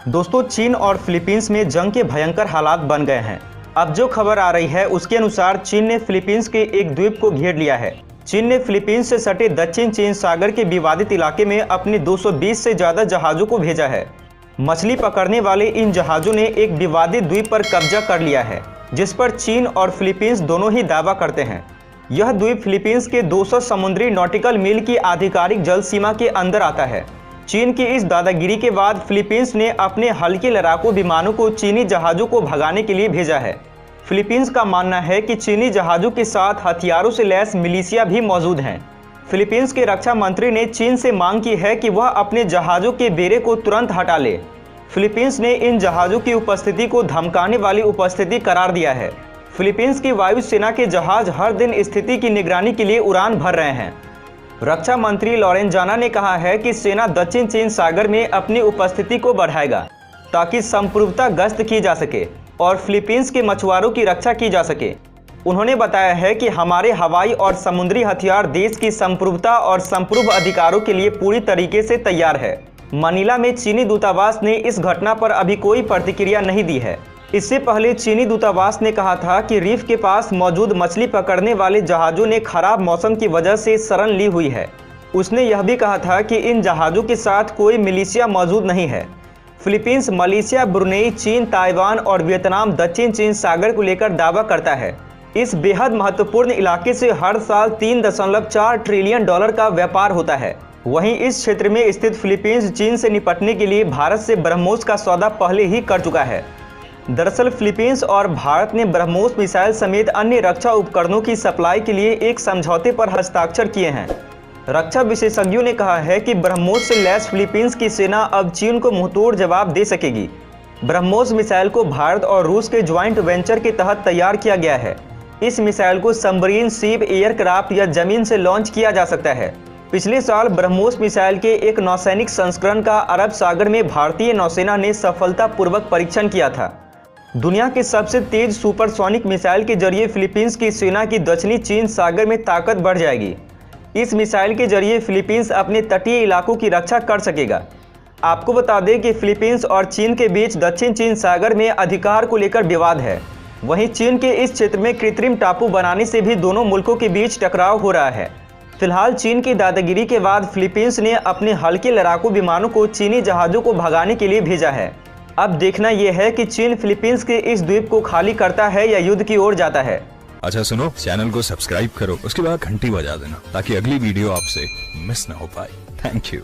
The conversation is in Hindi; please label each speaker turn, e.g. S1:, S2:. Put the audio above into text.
S1: दोस्तों, चीन और फिलीपींस में जंग के भयंकर हालात बन गए हैं। अब जो खबर आ रही है उसके अनुसार चीन ने फिलीपींस के एक द्वीप को घेर लिया है। चीन ने फिलीपींस से सटे दक्षिण चीन सागर के विवादित इलाके में अपने 220 से ज्यादा जहाजों को भेजा है। मछली पकड़ने वाले इन जहाजों ने एक विवादित द्वीप पर कब्जा कर लिया है, जिस पर चीन और फिलीपींस दोनों ही दावा करते हैं। यह द्वीप फिलीपींस के 200 समुद्री नॉटिकल मील की आधिकारिक जल सीमा के अंदर आता है। चीन की इस दादागिरी के बाद फिलीपींस ने अपने हल्के लड़ाकू विमानों को चीनी जहाजों को भगाने के लिए भेजा है। फिलीपींस का मानना है कि चीनी जहाजों के साथ हथियारों से लैस मिलिशिया भी मौजूद हैं। फिलीपींस के रक्षा मंत्री ने चीन से मांग की है कि वह अपने जहाजों के बेड़े को तुरंत हटा ले। फिलीपींस ने इन जहाजों की उपस्थिति को धमकाने वाली उपस्थिति करार दिया है। फिलीपींस की वायुसेना के जहाज हर दिन स्थिति की निगरानी के लिए उड़ान भर रहे हैं। रक्षा मंत्री लॉरेंजाना ने कहा है कि सेना दक्षिण चीन सागर में अपनी उपस्थिति को बढ़ाएगा ताकि संप्रभुता गश्त की जा सके और फिलीपींस के मछुआरों की रक्षा की जा सके। उन्होंने बताया है कि हमारे हवाई और समुद्री हथियार देश की संप्रभुता और संप्रभु अधिकारों के लिए पूरी तरीके से तैयार है। मनीला में चीनी दूतावास ने इस घटना पर अभी कोई प्रतिक्रिया नहीं दी है। इससे पहले चीनी दूतावास ने कहा था कि रीफ के पास मौजूद मछली पकड़ने वाले जहाजों ने खराब मौसम की वजह से शरण ली हुई है। उसने यह भी कहा था कि इन जहाजों के साथ कोई मिलिशिया मौजूद नहीं है। फिलीपींस, मलेशिया, ब्रुनेई, चीन, ताइवान और वियतनाम दक्षिण चीन सागर को लेकर दावा करता है। इस बेहद महत्वपूर्ण इलाके से हर साल $3.4 ट्रिलियन का व्यापार होता है। वहीं इस क्षेत्र में स्थित फिलीपींस चीन से निपटने के लिए भारत से ब्रह्मोस का सौदा पहले ही कर चुका है। दरअसल फिलीपींस और भारत ने ब्रह्मोस मिसाइल समेत अन्य रक्षा उपकरणों की सप्लाई के लिए एक समझौते पर हस्ताक्षर किए हैं। रक्षा विशेषज्ञों ने कहा है कि ब्रह्मोस से लैस फिलीपींस की सेना अब चीन को मुंहतोड़ जवाब दे सकेगी। ब्रह्मोस मिसाइल को भारत और रूस के ज्वाइंट वेंचर के तहत तैयार किया गया है। इस मिसाइल को सबमरीन, शिप, एयरक्राफ्ट या जमीन से लॉन्च किया जा सकता है। पिछले साल ब्रह्मोस मिसाइल के एक नौसैनिक संस्करण का अरब सागर में भारतीय नौसेना ने सफलतापूर्वक परीक्षण किया था। दुनिया के सबसे तेज सुपरसोनिक मिसाइल के जरिए फिलीपींस की सेना की दक्षिणी चीन सागर में ताकत बढ़ जाएगी। इस मिसाइल के जरिए फिलीपींस अपने तटीय इलाकों की रक्षा कर सकेगा। आपको बता दें कि फिलीपींस और चीन के बीच दक्षिण चीन सागर में अधिकार को लेकर विवाद है। वहीं चीन के इस क्षेत्र में कृत्रिम टापू बनाने से भी दोनों मुल्कों के बीच टकराव हो रहा है। फिलहाल चीन की दादागिरी के बाद फिलीपींस ने अपने हल्के लड़ाकू विमानों को चीनी जहाजों को भगाने के लिए भेजा है। अब देखना यह है कि चीन फिलीपींस के इस द्वीप को खाली करता है या युद्ध की ओर जाता है।
S2: अच्छा सुनो, चैनल को सब्सक्राइब करो, उसके बाद घंटी बजा देना ताकि अगली वीडियो आपसे मिस ना हो पाए। Thank you.